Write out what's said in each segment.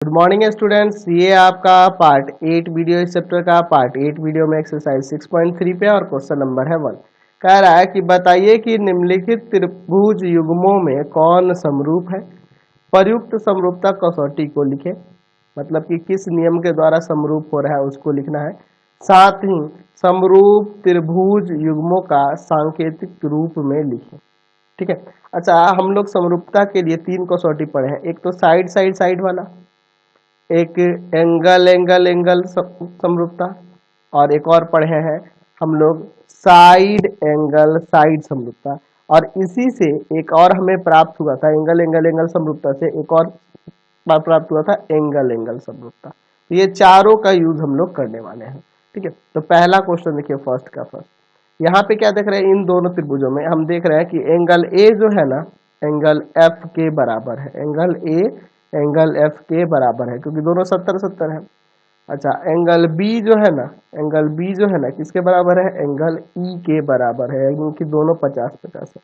Good morning students, ये आपका part 8 video इस चैप्टर का पार्ट 8 वीडियो में एक्सरसाइज 6.3 पे और क्वेश्चन नंबर है 1। कह रहा है कि बताइए कि निम्नलिखित त्रिभुज युग्मों में कौन समरूप है। प्रयुक्त समरूपता कसौटी को लिखें, मतलब कि किस नियम के द्वारा समरूप हो रहा है उसको लिखना है। साथ ही समरूप त्रिभुज युग्मों का सांकेतिक रूप में लिखें। ठीक है। अच्छा, हम लोग समरूपता के लिए 3 कसौटी पढ़े हैं। एक तो साइड साइड साइड वाला, एक एंगल एंगल एंगल समरूपता, और एक और पढ़े हैं हम लोग साइड एंगल साइड समरूपता। और इसी से एक और हमें प्राप्त हुआ था, एंगल एंगल एंगल समरूपता से एक और प्राप्त हुआ था एंगल एंगल समरूपता। तो ये चारों का यूज हम लोग करने वाले हैं। ठीक है, तो पहला क्वेश्चन देखिए, फर्स्ट का फर्स्ट। यहाँ पे क्या देख रहे हैं, इन दोनों त्रिभुजों में हम देख रहे हैं कि एंगल ए जो है ना, एंगल एफ के बराबर है। एंगल ए एंगल एफ के बराबर है, क्योंकि दोनों 70-70 है। अच्छा, एंगल बी जो है ना, एंगल बी जो है ना किसके बराबर है, एंगल ई के बराबर है, क्योंकि दोनों 50-50 है।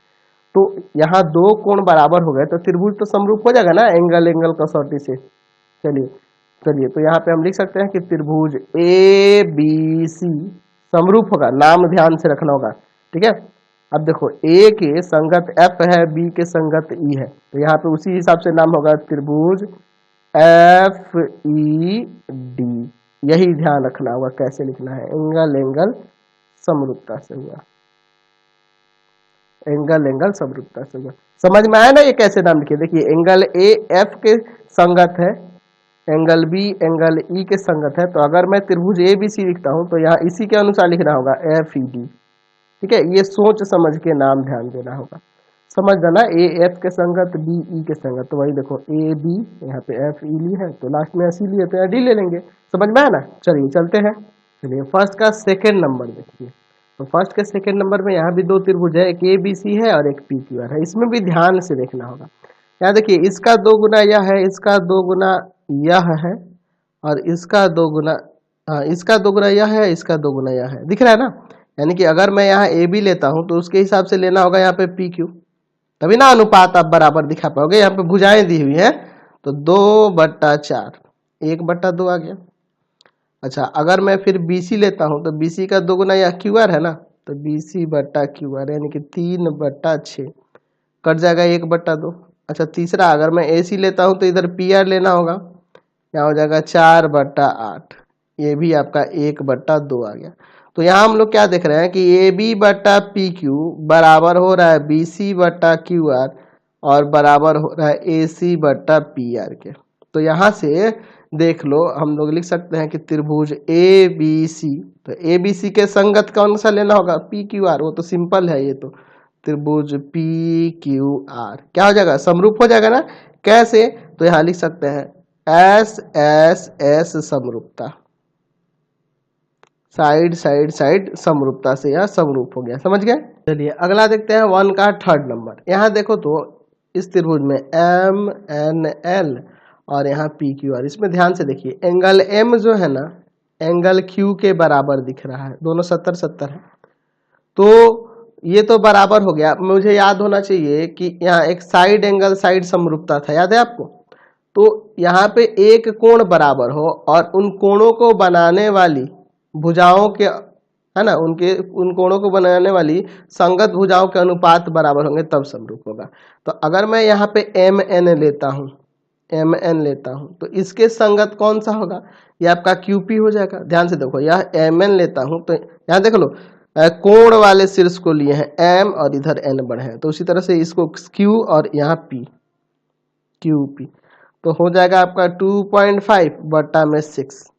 तो यहाँ दो कोण बराबर हो गए तो त्रिभुज तो समरूप हो जाएगा ना एंगल एंगल कसौटी से। चलिए चलिए, तो यहाँ पे हम लिख सकते हैं कि त्रिभुज ए बी सी समरूप होगा। नाम ध्यान से रखना होगा, ठीक है। अब देखो, ए के संगत एफ है, बी के संगत ई है, तो यहाँ पे उसी हिसाब से नाम होगा त्रिभुज एफ ई डी। यही ध्यान रखना होगा कैसे लिखना है, एंगल एंगल समरूपता से हुआ, एंगल एंगल समरूपता से हुआ। समझ में आया ना ये कैसे नाम लिखे। देखिए, एंगल ए एफ के संगत है, एंगल बी एंगल ई के संगत है, तो अगर मैं त्रिभुज ए बी सी लिखता हूं तो यहाँ इसी के अनुसार लिखना होगा एफ ई डी। ठीक है, ये सोच समझ के नाम ध्यान देना होगा। समझ जाना, ए एफ के संगत बी ई के संगत, तो वही देखो ए बी, यहाँ पे एफ ई ली है तो लास्ट में ऐसी लिए तो यहाँ डी ले लेंगे। समझ में आया ना। चलिए चलते हैं। चलिए, फर्स्ट का सेकेंड नंबर देखिए। तो फर्स्ट के सेकेंड नंबर में यहाँ भी दो त्रिभुज है, एक ए बी सी है और एक पी क्यू आर है। इसमें भी ध्यान से देखना होगा। यहाँ देखिए, इसका 2 गुना यह है, इसका 2 गुना यह है, और इसका 2 गुना, हाँ इसका 2 गुना यह है, इसका 2 गुना यह है। दिख रहा है ना। यानी कि अगर मैं यहाँ ए बी लेता हूँ तो उसके हिसाब से लेना होगा यहाँ पे पी क्यू, तभी ना अनुपात आप बराबर दिखा पाओगे। यहाँ पे भुजाएं दी हुई है तो 2/4, 1/2 आ गया। अच्छा, अगर मैं फिर BC लेता हूं तो BC का 2 गुना यह QR है ना, तो BC/QR यानी कि 3/6 कट जाएगा 1/2। अच्छा, तीसरा अगर मैं AC लेता हूं तो इधर PR लेना होगा, यहाँ हो जाएगा 4/8, ये भी आपका 1/2 आ गया। तो यहाँ हम लोग क्या देख रहे हैं कि AB/PQ बराबर हो रहा है BC/QR और बराबर हो रहा है AC/PR के। तो यहाँ से देख लो, हम लोग लिख सकते हैं कि त्रिभुज ए बी सी, तो ए बी सी के संगत कौन सा लेना होगा, पी क्यू आर। वो तो सिंपल है, ये तो त्रिभुज पी क्यू आर क्या हो जाएगा, समरूप हो जाएगा ना। कैसे, तो यहाँ लिख सकते हैं एस एस एस समरूपता, साइड साइड साइड समरूपता से यह समरूप हो गया। समझ गए। चलिए अगला देखते हैं 1 का थर्ड नंबर। यहाँ देखो तो इस त्रिभुज में एम एन एल और यहाँ पी क्यू आर। इसमें ध्यान से देखिए, एंगल एम जो है ना एंगल क्यू के बराबर दिख रहा है, दोनों 70-70 है, तो ये तो बराबर हो गया। मुझे याद होना चाहिए कि यहाँ एक साइड एंगल साइड समरूपता था, याद है आपको। तो यहाँ पे एक कोण बराबर हो और उन कोणों को बनाने वाली भुजाओं के, है ना, उन कोणों को बनाने वाली संगत भुजाओं के अनुपात बराबर होंगे तब समरूप होगा। तो अगर मैं यहाँ पे एम एन लेता हूँ, एम एन लेता हूँ तो इसके संगत कौन सा होगा, ये आपका क्यूपी हो जाएगा। ध्यान से देखो, यह एम एन लेता हूँ तो यहाँ देख लो, कोण वाले शीर्ष को लिए हैं एम और इधर एन बढ़े हैं, तो उसी तरह से इसको क्यू और यहाँ पी, क्यू पी, तो हो जाएगा आपका 2.5/6।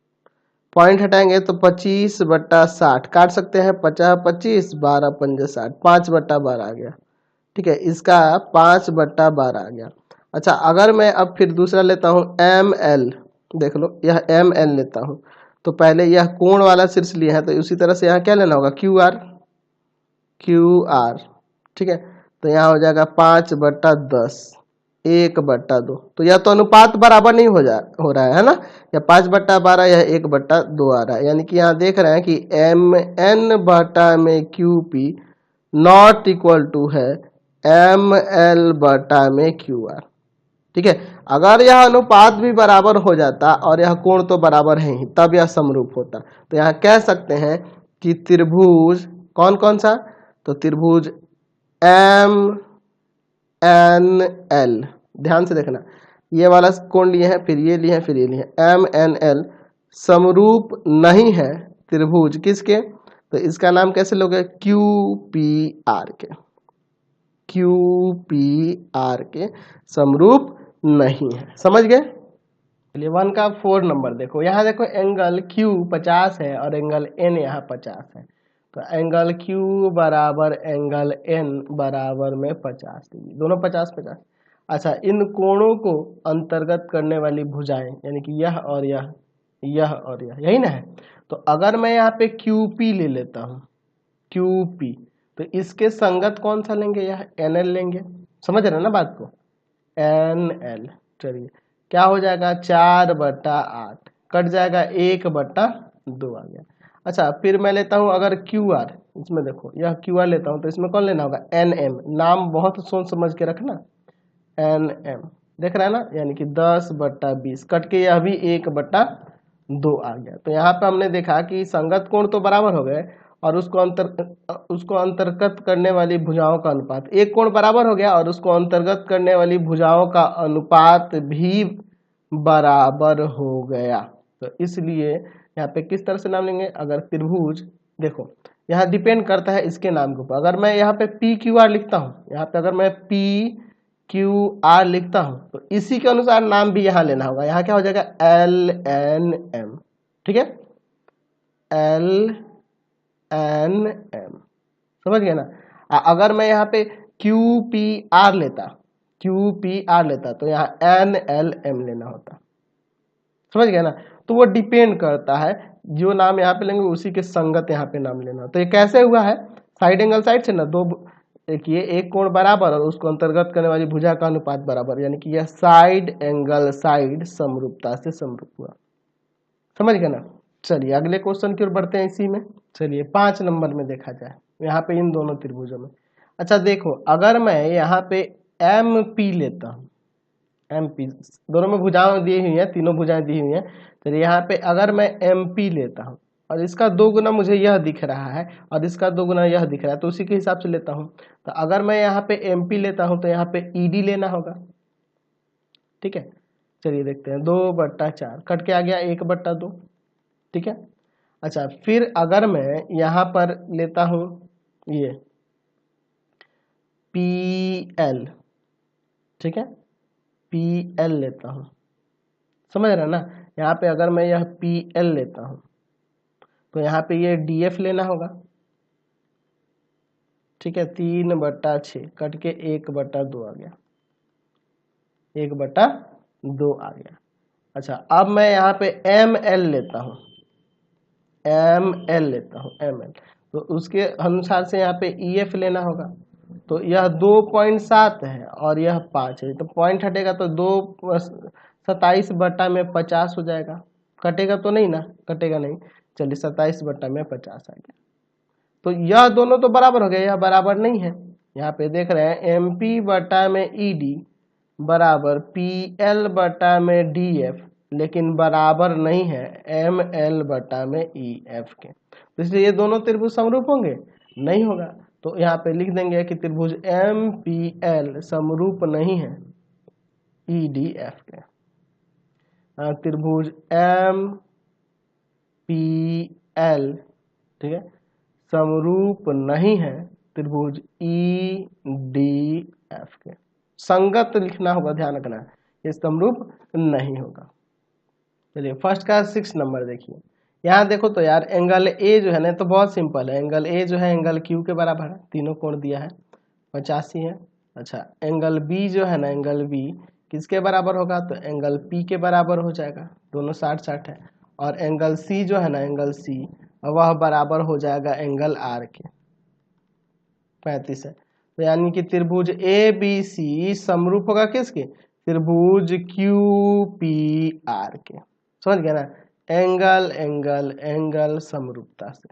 पॉइंट हटाएंगे तो 25/60 काट सकते हैं, 50-25, 12×5 = 60, 5/12 आ गया। ठीक है, इसका 5/12 आ गया। अच्छा, अगर मैं अब फिर दूसरा लेता हूँ एम एल, देख लो यह एम एल लेता हूँ तो पहले यह कोण वाला शीर्ष लिया है, तो उसी तरह से यहाँ क्या लेना होगा, क्यू आर, क्यू आर। ठीक है, तो यहाँ हो जाएगा 5/10, 1/2। तो यह तो अनुपात बराबर नहीं हो रहा है ना, या 5/12 यह 1/2 आ रहा है। यानी कि यहाँ देख रहे हैं कि एम एन बटा में Q P not equal to है एम एल बटा में क्यू आर। ठीक है। अगर यह अनुपात भी बराबर हो जाता और यह कोण तो बराबर है ही, तब यह समरूप होता। तो यहाँ कह सकते हैं कि त्रिभुज कौन कौन सा, तो त्रिभुज एम एन एल, ध्यान से देखना, ये वाला कोण लिए हैं, फिर ये लिए हैं, फिर ये लिए हैं, एम एन एल समरूप नहीं है त्रिभुज किसके, तो इसका नाम कैसे लोगे, क्यू पी आर के, क्यू पी आर के समरूप नहीं है। समझ गए। चलिए 1 का 4 नंबर देखो, यहाँ देखो एंगल Q 50 है और एंगल N यहाँ 50 है, तो एंगल Q बराबर एंगल N बराबर में 50 डिग्री, दोनों 50-50। अच्छा, इन कोणों को अंतर्गत करने वाली भुजाएं यानी कि यह और यह, यह और यही ना है। तो अगर मैं यहाँ पे QP ले लेता हूँ, QP, तो इसके संगत कौन सा लेंगे, यह NL लेंगे। समझ रहे ना बात को, NL। चलिए क्या हो जाएगा, 4/8 कट जाएगा, 1/2 आ गया। अच्छा, फिर मैं लेता हूँ अगर QR, इसमें देखो यह QR लेता हूँ, तो इसमें कौन लेना होगा, NM, नाम बहुत सोच समझ के रखना, NM, देख रहा है ना, यानी कि 10/20 कट के यह भी 1/2 आ गया। तो यहाँ पे हमने देखा कि संगत कोण तो बराबर हो गए और उसको अंतर्गत करने वाली भुजाओं का अनुपात, एक कोण बराबर हो गया और उसको अंतर्गत करने वाली भुजाओं का अनुपात भी बराबर हो गया। तो इसलिए यहाँ पे किस तरह से नाम लेंगे, अगर त्रिभुज, देखो यहाँ डिपेंड करता है इसके नाम के ऊपर। अगर मैं यहाँ पे PQR लिखता हूँ, यहाँ पे अगर मैं PQR लिखता हूँ, तो इसी के अनुसार नाम भी यहाँ लेना होगा। यहाँ क्या हो जाएगा, LNM, ठीक है, LNM, समझ गए ना। अगर मैं यहाँ पे QPR लेता तो यहाँ NLM लेना होता। समझ गया ना। तो वो डिपेंड करता है, जो नाम यहाँ पे लेंगे उसी के संगत यहाँ पे नाम लेना। तो ये कैसे हुआ है, साइड एंगल साइड से ना, दो देखिए एक कोण बराबर और उसको अंतर्गत करने वाली भुजा का अनुपात बराबर, यानी कि यह साइड एंगल साइड समरूपता से समरूप हुआ। समझ गए ना। चलिए अगले क्वेश्चन की ओर बढ़ते हैं इसी में। चलिए 5 नंबर में देखा जाए, यहाँ पे इन दोनों त्रिभुजों में। अच्छा देखो, अगर मैं यहाँ पे MP लेता हूँ, MP दोनों में भुजाएं दी हुई हैं, तीनों भुजाएं दी हुई हैं। चलिए यहाँ पे अगर मैं MP लेता हूँ और इसका 2 गुना मुझे यह दिख रहा है और इसका 2 गुना यह दिख रहा है, तो उसी के हिसाब से लेता हूँ। तो अगर मैं यहाँ पे MP लेता हूँ तो यहाँ पे ED लेना होगा, ठीक है। चलिए देखते हैं, 2/4 कट के आ गया 1/2, ठीक है। अच्छा, फिर अगर मैं यहाँ पर लेता हूँ ये PL, ठीक है, PL लेता हूँ, समझ रहे हैं ना। यहाँ पे अगर मैं यह PL लेता हूँ तो यहाँ पे ये DF लेना होगा, ठीक है, 3/6 कट के 1/2 आ गया, 1/2 आ गया। अच्छा, अब मैं यहाँ पे ML लेता हूँ, ML लेता हूँ, ML, तो उसके अनुसार से यहाँ पे EF लेना होगा। तो यह 2.7 है और यह 5 है, तो पॉइंट हटेगा तो 27/50 हो जाएगा। कटेगा तो नहीं ना, कटेगा नहीं। चलिए 27/50 आ गया। तो यह दोनों तो बराबर हो गए, यह बराबर नहीं है। यहाँ पे देख रहे हैं MP/ED बराबर PL/DF, लेकिन बराबर नहीं है ML/EF के। तो इसलिए ये दोनों त्रिभुज समरूप होंगे, नहीं होगा। तो यहाँ पे लिख देंगे कि त्रिभुज MPL समरूप नहीं है EDF के। त्रिभुज MPL, ठीक है, समरूप नहीं है त्रिभुज EDF के। संगत लिखना होगा, ध्यान रखना, ये समरूप नहीं होगा। चलिए फर्स्ट का 6 नंबर देखिए। यहाँ देखो तो यार एंगल A जो है ना, तो बहुत सिंपल है। एंगल A जो है एंगल Q के बराबर है, तीनों कोण दिया है, 85 है। अच्छा, एंगल B जो है ना, एंगल B किसके बराबर होगा, तो एंगल P के बराबर हो जाएगा, दोनों 60-60 है। और एंगल C जो है ना, एंगल C वह बराबर हो जाएगा एंगल R के, 35 है। तो यानी कि त्रिभुज ABC समरूप होगा किसके, त्रिभुज QPR के। समझ गया ना, एंगल एंगल एंगल समरूपता से।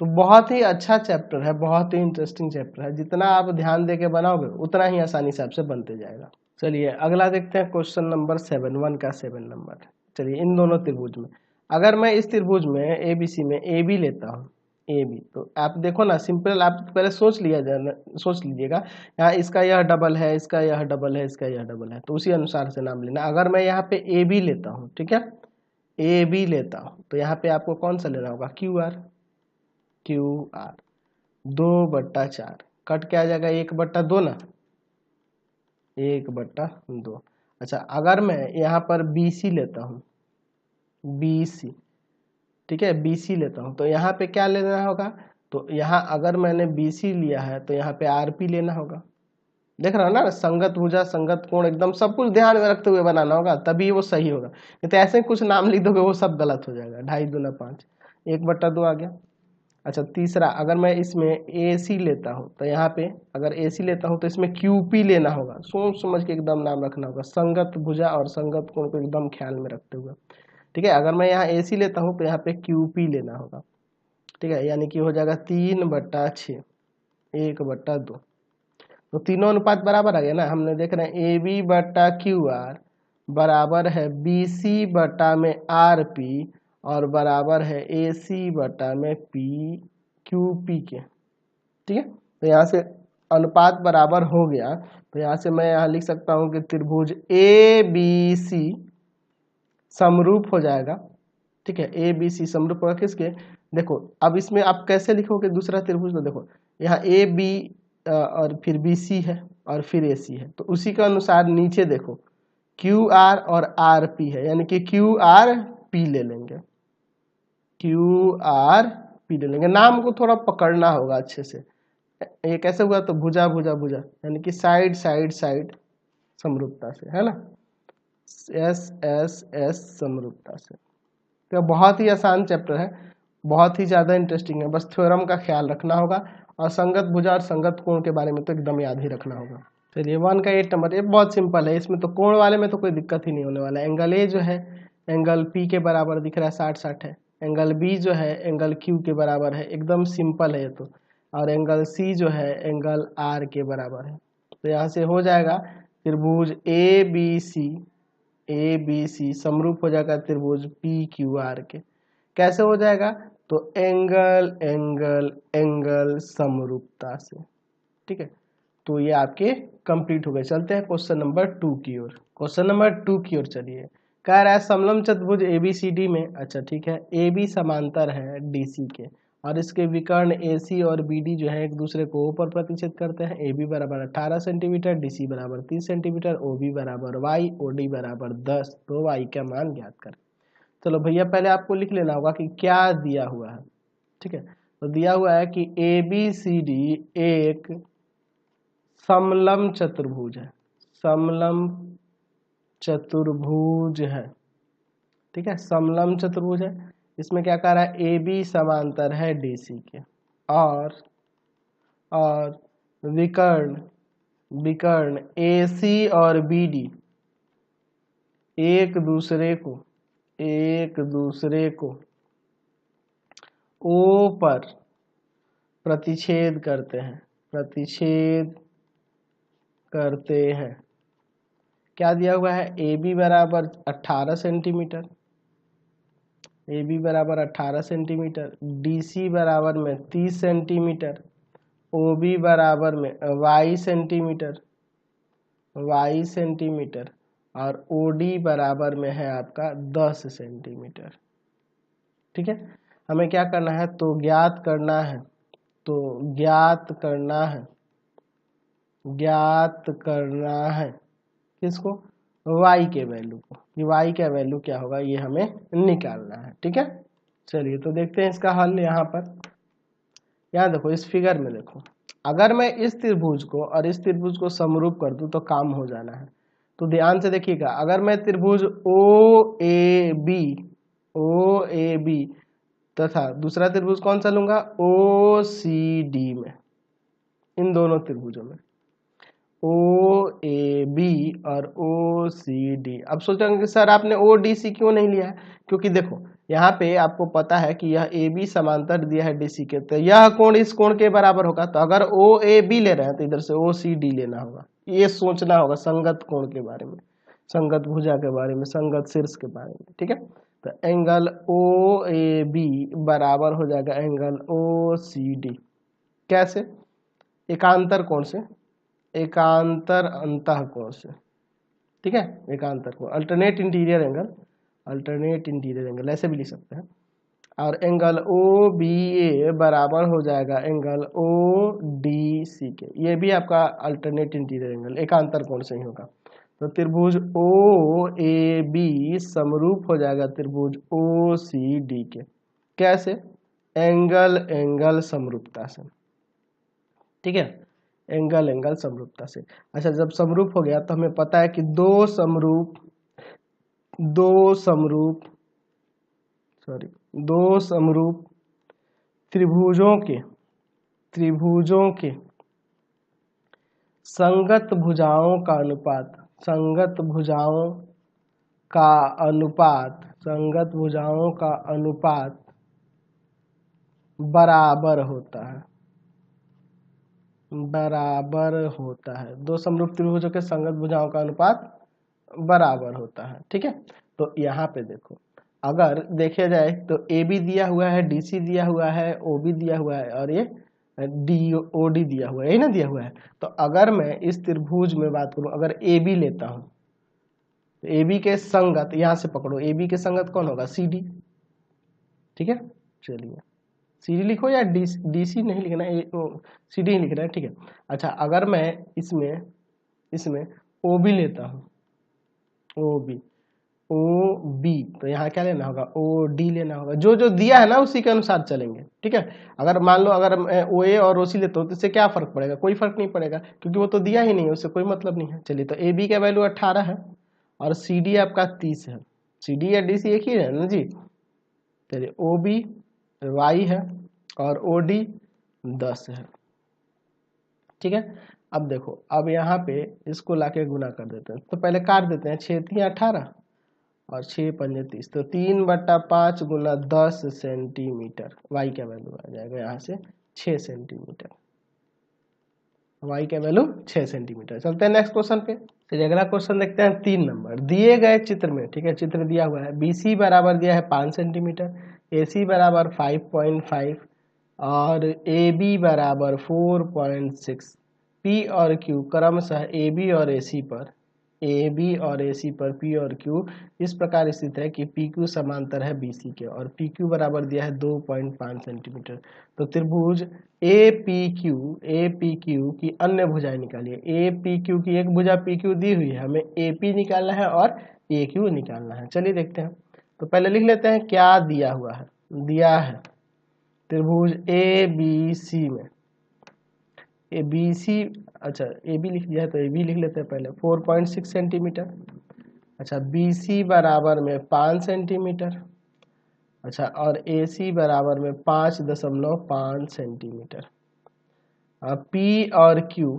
तो बहुत ही अच्छा चैप्टर है, बहुत ही इंटरेस्टिंग चैप्टर है। जितना आप ध्यान दे के बनाओगे उतना ही आसानी से आपसे बनते जाएगा। चलिए अगला देखते हैं क्वेश्चन नंबर 7, 1 का 7 नंबर। चलिए इन दोनों त्रिभुज में अगर मैं इस त्रिभुज में ABC में AB लेता हूँ, AB, तो आप देखो ना सिंपल, आप पहले सोच लीजिएगा यहाँ इसका यह डबल है, इसका यह डबल है, इसका यह डबल है, तो उसी अनुसार से नाम लेना। अगर मैं यहाँ पे AB लेता हूँ, ठीक है, AB लेता हूँ, तो यहाँ पे आपको कौन सा लेना होगा, QR, 2/4 कट क्या आ जाएगा, 1/2 ना, 1/2। अच्छा अगर मैं यहाँ पर BC लेता हूँ, BC, ठीक है, BC लेता हूँ, तो यहाँ पे क्या लेना होगा, तो यहाँ अगर मैंने BC लिया है तो यहाँ पे RP लेना होगा। देख रहा हो ना, संगत भुजा संगत कोण एकदम सब कुछ ध्यान में रखते हुए बनाना होगा, तभी वो सही होगा। नहीं तो ऐसे कुछ नाम लिख दोगे वो सब गलत हो जाएगा। 2.5 दूना 5, 1/2 आ गया। अच्छा तीसरा, अगर मैं इसमें AC लेता हूँ तो यहाँ पे अगर AC लेता हूँ तो इसमें QP लेना होगा। सोच समझ के एकदम नाम रखना होगा, संगत भुजा और संगत कोण को एकदम ख्याल में रखते हुए, ठीक है। अगर मैं यहाँ AC लेता हूँ तो यहाँ पे QP लेना होगा, ठीक है, यानी कि हो जाएगा 3/6, 1/2। तो तीनों अनुपात बराबर आ गया ना। हमने देख रहे हैं AB/QR बराबर है BC बटा में RP और बराबर है AC बटा में QP के, ठीक है। तो यहाँ से अनुपात बराबर हो गया, तो यहाँ से मैं यहाँ लिख सकता हूँ कि त्रिभुज ABC समरूप हो जाएगा, ठीक है। ABC समरूप होगा किसके, देखो अब इसमें आप कैसे लिखोगे दूसरा त्रिभुज, तो देखो यहाँ AB और फिर BC है और फिर AC है, तो उसी के अनुसार नीचे देखो QR और RP है, यानी कि QRP ले लेंगे, QRP ले लेंगे। नाम को थोड़ा पकड़ना होगा अच्छे से। ये कैसे हुआ, तो भुजा भुजा भुजा यानी कि साइड साइड साइड समरूपता से, है ना, S समरूपता से। तो बहुत ही आसान चैप्टर है, बहुत ही ज़्यादा इंटरेस्टिंग है, बस थ्योरम का ख्याल रखना होगा और संगत भुजा और संगत कोण के बारे में तो एकदम याद ही रखना होगा। चलिए 1 का 8 नंबर, ये बहुत सिंपल है, इसमें तो कोण वाले में तो कोई दिक्कत ही नहीं होने वाला है। एंगल A जो है एंगल P के बराबर दिख रहा है, 60-60 है। एंगल B जो है एंगल Q के बराबर है, एकदम सिंपल है ये तो। और एंगल C जो है एंगल R के बराबर है। तो यहाँ से हो जाएगा त्रिभुज ABC समरूप हो जाएगा त्रिभुज PQR के। कैसे हो जाएगा, तो एंगल एंगल एंगल समरूपता से, ठीक है। तो ये आपके कंप्लीट हो गए। चलते हैं क्वेश्चन नंबर 2 की ओर। क्वेश्चन नंबर 2 की ओर चलिए। कह रहा है समलंब चतुर्भुज ABCD में, अच्छा ठीक है, AB समांतर है DC के और इसके विकर्ण AC और BD जो है एक दूसरे को O पर प्रतिच्छेद करते हैं। AB बराबर 18 सेंटीमीटर, DC बराबर 30 सेंटीमीटर, OB बराबर Y, OD बराबर 10। तो Y का मान ज्ञात करें। चलो भैया पहले आपको लिख लेना होगा कि क्या दिया हुआ है, ठीक है। तो दिया हुआ है कि ABCD एक समलंब चतुर्भुज है, समलंब चतुर्भुज है, ठीक है, समलंब चतुर्भुज है। इसमें क्या कह रहा है, AB समांतर है DC के और विकर्ण AC और BD एक दूसरे को O पर प्रतिच्छेद करते हैं। क्या दिया हुआ है, AB बराबर 18 सेंटीमीटर, AB बराबर 18 सेंटीमीटर, DC बराबर में 30 सेंटीमीटर, OB बराबर में Y सेंटीमीटर और OD बराबर में है आपका 10 सेंटीमीटर, ठीक है। हमें क्या करना है, तो ज्ञात करना है किसको, Y के वैल्यू को। ये Y का वैल्यू क्या होगा ये हमें निकालना है, ठीक है। चलिए तो देखते हैं इसका हल। यहाँ पर यहाँ देखो इस फिगर में देखो, अगर मैं इस त्रिभुज को और इस त्रिभुज को समरूप कर दूं तो काम हो जाना है। तो ध्यान से देखिएगा, अगर मैं त्रिभुज OAB तथा दूसरा त्रिभुज कौन सा लूंगा, OCD में, इन दोनों त्रिभुजों में OAB और OCD। अब सोचेंगे कि सर आपने ODC क्यों नहीं लिया है, क्योंकि देखो यहाँ पे आपको पता है कि यह AB समांतर दिया है DC के, तो यह कोण इस कोण के बराबर होगा। तो अगर OAB ले रहे हैं तो इधर से OCD लेना होगा, ये सोचना होगा संगत कोण के बारे में, संगत भुजा के बारे में, संगत शीर्ष के बारे में, ठीक है। तो एंगल ओ ए बी बराबर हो जाएगा एंगल ओ सी डी। कैसे? एकांतर कोण से, एकांतर अंतः कोण से, ठीक है, एकांतर कोण, alternate interior angle, alternate interior angle ऐसे भी लिख सकते हैं। और एंगल ओ बी ए बराबर हो जाएगा एंगल ओ डी सी के, ये भी आपका अल्टरनेट इंटीरियर एंगल एकांतर कोण से ही होगा। तो त्रिभुज ओ ए बी समरूप हो जाएगा त्रिभुज ओ सी डी के। कैसे? एंगल एंगल समरूपता से, ठीक है, एंगल एंगल समरूपता से। अच्छा, जब समरूप हो गया तो हमें पता है कि दो समरूप त्रिभुजों के संगत भुजाओं का अनुपात, संगत भुजाओं का अनुपात बराबर होता है, दो समरूप त्रिभुजों के संगत भुजाओं का अनुपात बराबर होता है, ठीक है। तो यहाँ पे देखो, अगर देखा जाए तो ए बी दिया हुआ है, डी सी दिया हुआ है, ओ बी दिया हुआ है, और ये डी ओ डी दिया हुआ है, यही ना दिया हुआ है। तो अगर मैं इस त्रिभुज में बात करूं, अगर ए बी लेता हूं तो ए बी के संगत, यहां से पकड़ो, ए बी के संगत कौन होगा? सी डी, ठीक है। चलिए सी डी लिखो या डी सी नहीं लिखना, सी डी ही लिख रहा है, ठीक है। अच्छा, अगर मैं इसमें ओ बी लेता हूँ, ओ बी, तो यहाँ क्या लेना होगा? ओ डी लेना होगा। जो जो दिया है ना उसी के अनुसार चलेंगे, ठीक है। अगर मान लो अगर मैं ओ ए और ओ सी लेता हूँ तो इससे क्या फर्क पड़ेगा? कोई फर्क नहीं पड़ेगा, क्योंकि वो तो दिया ही नहीं है, उससे कोई मतलब नहीं है। चलिए, तो ए बी का वैल्यू 18 है और सी डी आपका 30 है। सी डी या डी सी एक ही है ना जी। चलिए, ओ बी वाई है और ओ डी 10 है, ठीक है। अब देखो, अब यहाँ पे इसको लाके गुना कर देते हैं, तो पहले काट देते हैं, 6 3 18 और 6 पंजे 30, तो 3/5 गुना 10 सेंटीमीटर वाई का वैल्यू आ जाएगा यहाँ से 6 सेंटीमीटर, वाई का वैल्यू 6 सेंटीमीटर। चलते हैं नेक्स्ट क्वेश्चन पे। चलिए अगला क्वेश्चन देखते हैं, 3 नंबर दिए गए चित्र में, ठीक है, चित्र दिया हुआ है, बी सी बराबर दिया है 5 सेंटीमीटर, ए सी बराबर 5.5 और ए बी बराबर 4.6, पी और क्यू क्रमशः ए बी और ए सी पर पी और क्यू इस प्रकार स्थित है कि पी क्यू समांतर है बी सी के और पी क्यू बराबर दिया है 2.5 सेंटीमीटर। तो त्रिभुज ए पी क्यू की अन्य भुजाएं निकालिए। ए पी क्यू की एक भुजा पी क्यू दी हुई है, हमें ए पी निकालना है और ए क्यू निकालना है। चलिए देखते हैं, तो पहले लिख लेते हैं क्या दिया हुआ है। दिया है त्रिभुज ए बी सी में, ए बी सी, अच्छा ए बी लिख दिया है तो ए बी लिख लेते हैं पहले, 4.6 सेंटीमीटर। अच्छा, बी सी बराबर में 5 सेंटीमीटर। अच्छा, और ए सी बराबर में 5.5 सेंटीमीटर। अब पी और क्यू,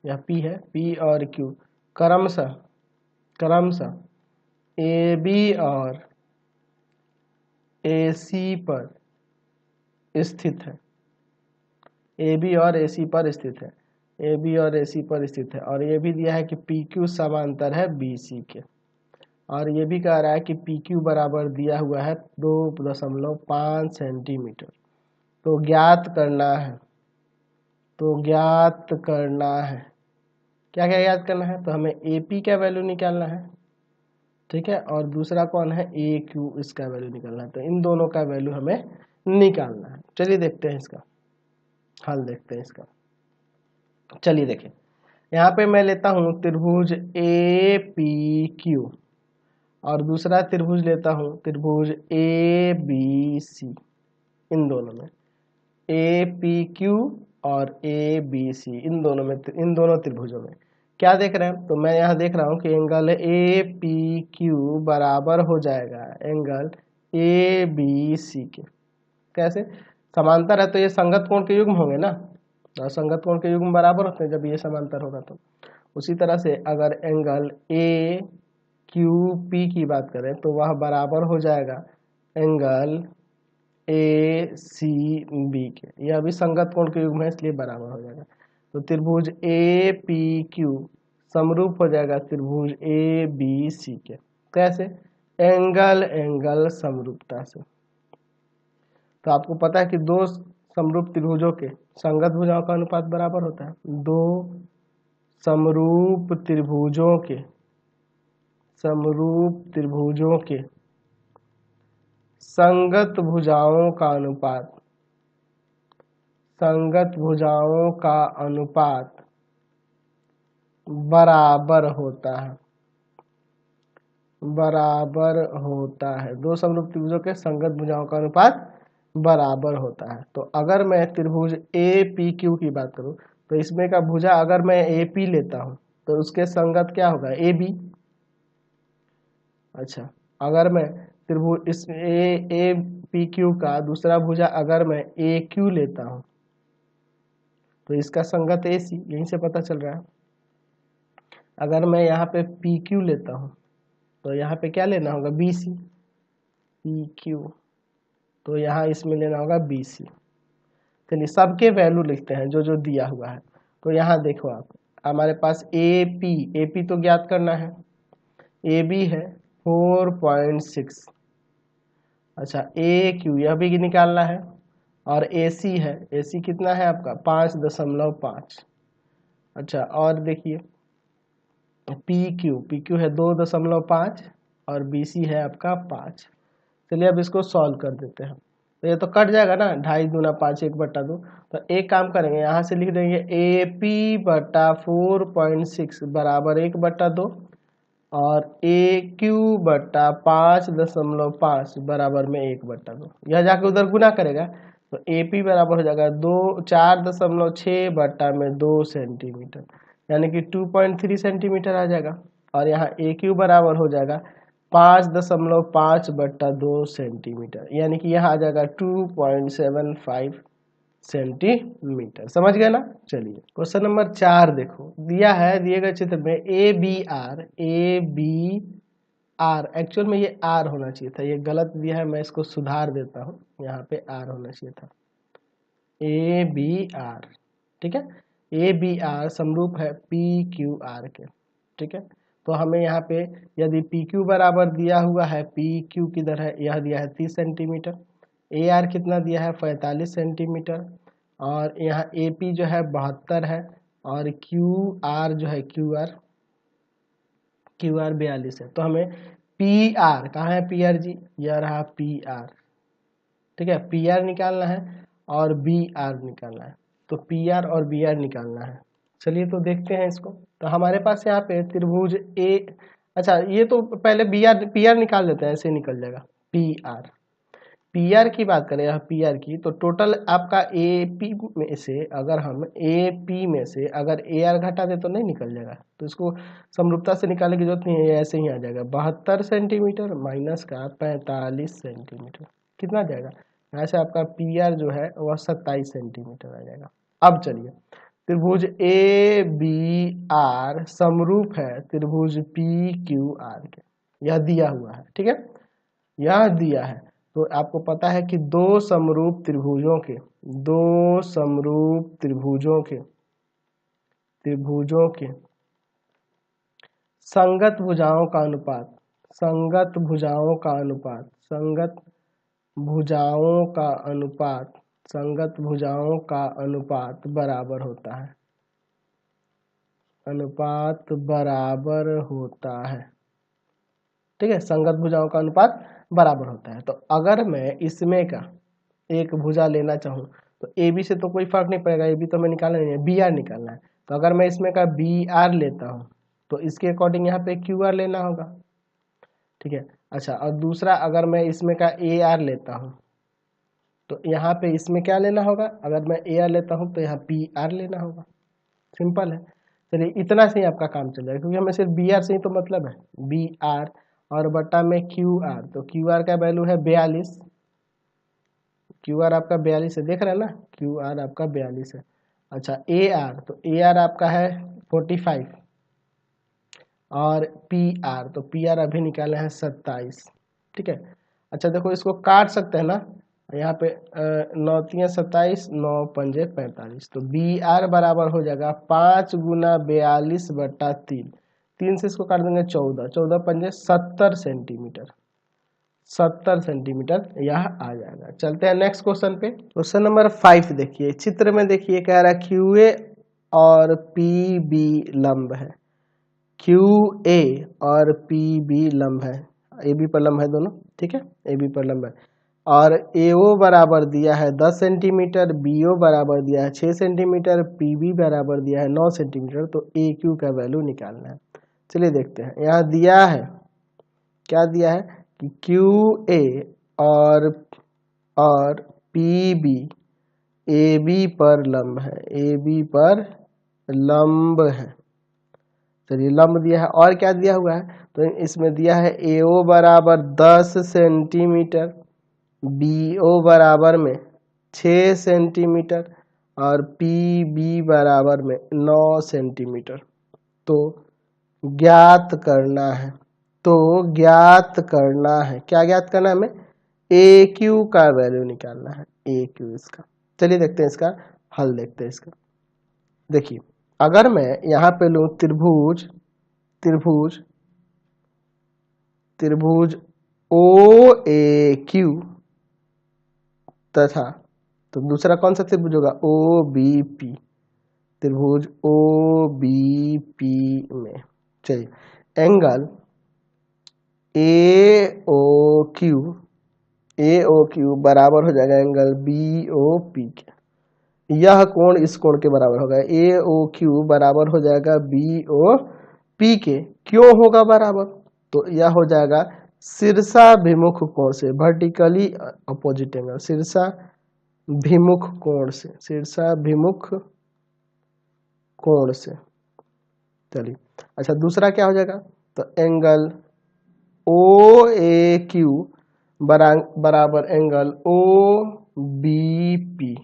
यह पी है, पी और क्यू क्रमशः ए बी और ए सी पर स्थित है, ए बी और ए सी पर स्थित है, ए बी और ए सी पर स्थित है। और ये भी दिया है कि पी क्यू समांतर है बी सी के, और ये भी कह रहा है कि पी क्यू बराबर दिया हुआ है 2.5 सेंटीमीटर। तो ज्ञात करना है, क्या क्या ज्ञात करना है? तो हमें ए पी का वैल्यू निकालना है, ठीक है, और दूसरा कौन है? ए क्यू, इसका वैल्यू निकालना है। तो इन दोनों का वैल्यू हमें निकालना है। चलिए देखते हैं इसका हल, देखते हैं इसका। चलिए देखें, यहाँ पे मैं लेता हूँ त्रिभुज ए पी क्यू और दूसरा त्रिभुज लेता हूँ त्रिभुज ए बी सी। इन दोनों में ए पी क्यू और ए बी सी, इन दोनों त्रिभुजों में क्या देख रहे हैं? तो मैं यहाँ देख रहा हूँ कि एंगल ए पी क्यू बराबर हो जाएगा एंगल ए बी सी के। कैसे? समांतर है तो ये संगत कोण के युग्म होंगे ना, और संगत कोण के युग्म बराबर होते हैं जब ये समांतर होगा। तो उसी तरह से अगर एंगल ए क्यू पी की बात करें तो वह बराबर हो जाएगा एंगल ए सी बी के, यह भी संगत कोण के युग्म है इसलिए बराबर हो जाएगा। तो त्रिभुज ए पी क्यू समरूप हो जाएगा त्रिभुज ए बी सी के। कैसे? एंगल एंगल समरूपता से। तो आपको पता है कि दो समरूप त्रिभुजों के संगत भुजाओं का अनुपात बराबर होता है। दो समरूप त्रिभुजों के संगत भुजाओं का अनुपात बराबर होता है। दो समरूप त्रिभुजों के संगत भुजाओं का अनुपात बराबर होता है। तो अगर मैं त्रिभुज ए पी क्यू की बात करूं तो इसमें का भुजा अगर मैं ए पी लेता हूं तो उसके संगत क्या होगा? A B. अच्छा, अगर मैं त्रिभुज इस ए पी क्यू का दूसरा भुजा अगर मैं ए क्यू लेता हूं तो इसका संगत ए सी, यहीं से पता चल रहा है। अगर मैं यहाँ पे पी क्यू लेता हूं तो यहाँ पे क्या लेना होगा? B C. पी क्यू तो यहाँ इसमें लेना होगा बी सी। चलिए सबके वैल्यू लिखते हैं जो जो दिया हुआ है। तो यहाँ देखो आप, हमारे पास ए पी तो ज्ञात करना है, ए बी है 4.6। अच्छा, ए क्यू यह भी निकालना है, और ए सी है, ए सी कितना है आपका? 5.5। अच्छा, और देखिए पी क्यू है 2.5 और बी सी है आपका 5। चलिए अब इसको सॉल्व कर देते हैं। तो ये तो कट जाएगा ना, 2.5 दूना 5 1/2। तो एक काम करेंगे, यहाँ से लिख देंगे ए पी बटा 4.6 बराबर 1/2 और ए क्यू बटा 5.5 बराबर में 1/2। यह जाके उधर गुना करेगा तो ए पी बराबर हो जाएगा 4.6 बटा में 2 सेंटीमीटर, यानी कि 2.3 सेंटीमीटर आ जाएगा। और यहाँ ए क्यू बराबर हो जाएगा 5.5 बटा 2 सेंटीमीटर, यानी कि यहाँ आ जाएगा 2.75 सेंटीमीटर। समझ गए ना? चलिए क्वेश्चन नंबर 4 देखो, दिया है दिए गए चित्र में ए बी आर, एक्चुअल में ये आर होना चाहिए था, ये गलत दिया है, मैं इसको सुधार देता हूँ, यहाँ पे आर होना चाहिए था। ए बी आर, ठीक है, ए बी आर समरूप है पी क्यू आर के। ठीक है, तो हमें यहाँ पे यदि पी क्यू बराबर दिया हुआ है, पी क्यू किधर है? यह दिया है 30 सेंटीमीटर, ए आर कितना दिया है? 45 सेंटीमीटर, और यहाँ ए पी जो है 72 है, और क्यू आर जो है क्यू आर 42 है। तो हमें पी आर, कहाँ है पी आर जी? यह रहा पी आर। ठीक है, पी आर निकालना है और बी आर निकालना है। तो पी आर और बी आर निकालना है। चलिए तो देखते हैं इसको। तो हमारे पास यहाँ पे त्रिभुज ए, अच्छा ये तो पहले पी आर निकाल लेते हैं, ऐसे निकल जाएगा पी आर की बात करें, पी आर की, तो टोटल आपका ए पी में से अगर हम ए पी में से अगर ए आर घटा दे तो नहीं निकल जाएगा। तो इसको समरूपता से निकालने की जरूरत नहीं है, ऐसे ही आ जाएगा 72 सेंटीमीटर माइनस का 45 सेंटीमीटर, कितना आ जाएगा? यहाँ से आपका पी आर जो है वह 27 सेंटीमीटर आ जाएगा। अब चलिए, त्रिभुज ए बी आर समरूप है त्रिभुज पी क्यू आर के, यह दिया हुआ है। ठीक है, यह दिया है। तो आपको पता है कि दो समरूप त्रिभुजों के संगत भुजाओं का अनुपात बराबर होता है। ठीक है, संगत भुजाओं का अनुपात बराबर होता है। तो अगर मैं इसमें का एक भुजा लेना चाहूँ तो ए बी से तो कोई फर्क नहीं पड़ेगा, ए बी तो हमें निकालना नहीं है, बी आर निकालना है। तो अगर मैं इसमें का बी आर लेता हूँ तो इसके अकॉर्डिंग यहाँ पे क्यू आर लेना होगा। ठीक है, अच्छा, और दूसरा अगर मैं इसमें का ए आर लेता हूँ तो यहाँ पे इसमें क्या लेना होगा? अगर मैं ए आर लेता हूँ तो यहाँ पी आर लेना होगा। सिंपल है। चलिए इतना से ही आपका काम चल जाएगा, क्योंकि हमें सिर्फ बी आर से ही तो मतलब है, बी आर और बटा में क्यू आर। तो क्यू आर का वैल्यू है 42, क्यू आर आपका 42 है, देख रहे हैं ना, क्यू आर आपका 42 है। अच्छा, ए आर, तो ए आर आपका है 45 और पी आर, तो पी आर अभी निकाले हैं 27। ठीक है, अच्छा देखो इसको काट सकते हैं ना, यहाँ पे 9 तियां 27, 9 पंजे 45, तो बी आर बराबर हो जाएगा 5 गुना 42/3। 3 से इसको काट देंगे 14, 14 पंजे 70 सेंटीमीटर, 70 सेंटीमीटर यह आ जाएगा। चलते हैं नेक्स्ट क्वेश्चन पे। क्वेश्चन नंबर 5 देखिए, चित्र में देखिए कह रहा है क्यू ए और पी बी लंब है। क्यू ए और पी बी लंब है, ए बी पर लंब है दोनों, ठीक है, ए बी पर लंब है। और ए ओ बराबर दिया है 10 सेंटीमीटर, बी ओ बराबर दिया है 6 सेंटीमीटर, पी बी बराबर दिया है 9 सेंटीमीटर। तो ए क्यू का वैल्यू निकालना है। चलिए देखते हैं, यहाँ दिया है, क्या दिया है कि क्यू ए और पी बी ए बी पर लंब है, ए बी पर लंब है। चलिए लंब दिया है, और क्या दिया हुआ है, तो इसमें दिया है ए ओ बराबर 10 सेंटीमीटर, बी ओ बराबर में 6 सेंटीमीटर और पी बी बराबर में 9 सेंटीमीटर। तो ज्ञात करना है, तो ज्ञात करना है, क्या ज्ञात करना है हमें, ए क्यू का वैल्यू निकालना है, ए क्यू इसका। चलिए देखते हैं इसका हल, देखते हैं इसका। देखिए अगर मैं यहाँ पे लूँ त्रिभुज, त्रिभुज त्रिभुज ओ ए क्यू तथा, तो दूसरा कौन सा त्रिभुज होगा, ओ बी पी, त्रिभुज ओ बी पी में चलिए एंगल ए ओ क्यू बराबर हो जाएगा एंगल बी ओ पी के। यह कोण इस कोण के बराबर होगा, ए ओ क्यू बराबर हो जाएगा बी ओ पी के। क्यों होगा बराबर, तो यह हो जाएगा शीर्षाभिमुख कोण से, वर्टिकली अपोजिट एंगल, शीर्षाभिमुख कोण से, शीर्षाभिमुख कोण से। चलिए अच्छा दूसरा क्या हो जाएगा, तो एंगल ओ ए क्यू बराबर एंगल ओ बी पी,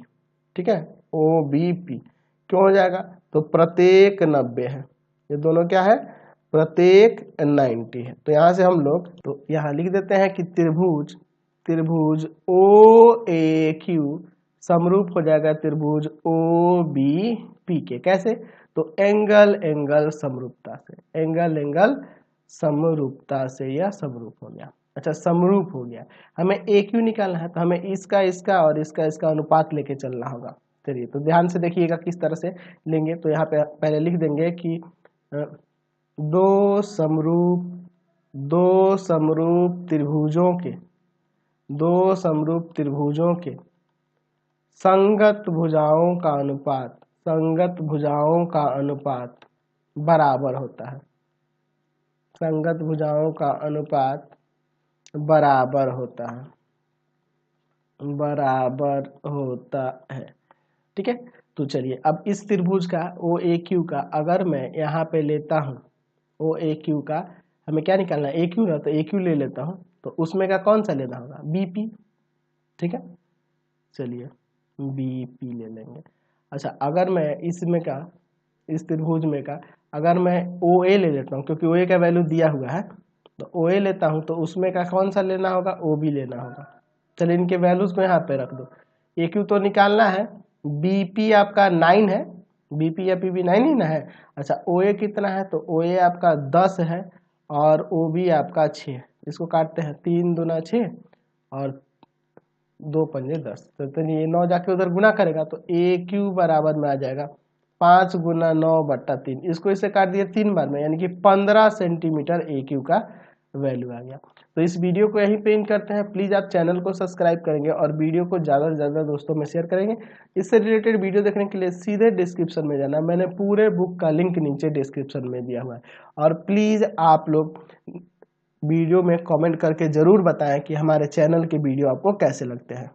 ठीक है, ओ बी पी। क्यों हो जाएगा, तो प्रत्येक 90 है, ये दोनों क्या है, प्रत्येक 90 है। तो यहाँ से हम लोग तो यहाँ लिख देते हैं कि त्रिभुज ओ ए क्यू समरूप हो जाएगा त्रिभुज ओ बी पी के। कैसे, तो एंगल समरूपता से, एंगल समरूपता से यह समरूप हो गया। अच्छा समरूप हो गया, हमें ए क्यू निकालना है, तो हमें इसका और इसका अनुपात लेके चलना होगा। चलिए तो ध्यान से देखिएगा किस तरह से लेंगे। तो यहाँ पे पहले लिख देंगे कि दो समरूप त्रिभुजों के संगत भुजाओं का अनुपात बराबर होता है, संगत भुजाओं का अनुपात बराबर होता है, ठीक है। तो चलिए अब इस त्रिभुज का ओ ए क्यू का अगर मैं यहाँ पे लेता हूँ, ओ ए क्यू का हमें क्या निकालना है, ए क्यू ना, तो ए क्यू ले लेता हूँ, तो उसमें का कौन सा लेना होगा, बी पी, ठीक है। चलिए बी पी ले लेंगे। अच्छा अगर मैं इसमें का, इस त्रिभुज में का अगर मैं ओ ए ले लेता हूँ, क्योंकि ओ ए का वैल्यू दिया हुआ है, तो ओ ए लेता हूँ, तो उसमें का कौन सा लेना होगा, ओ बी लेना होगा। चलिए इनके वैल्यूज को यहाँ पे रख दो, ए क्यू तो निकालना है, बी पी आपका 9 है, बी पी या पी बी 9 ही ना है। अच्छा ओ ए कितना है, तो ओ ए आपका 10 है और ओ बी आपका 6 है। इसको काटते हैं, 3 दूना 6 और 2 पंजे 10, तो ये 9 जाके उधर गुना करेगा, तो ए क्यू बराबर में आ जाएगा 5 गुना 9/3। इसको इसे काट दिया 3 बार में, यानी कि 15 सेंटीमीटर ए क्यू का वैल्यू आ गया। तो इस वीडियो को यहीं पे एंड करते हैं। प्लीज़ आप चैनल को सब्सक्राइब करेंगे और वीडियो को ज़्यादा से ज़्यादा दोस्तों में शेयर करेंगे। इससे रिलेटेड वीडियो देखने के लिए सीधे डिस्क्रिप्शन में जाना, मैंने पूरे बुक का लिंक नीचे डिस्क्रिप्शन में दिया हुआ है। और प्लीज़ आप लोग वीडियो में कमेंट करके ज़रूर बताएं कि हमारे चैनल के वीडियो आपको कैसे लगते हैं।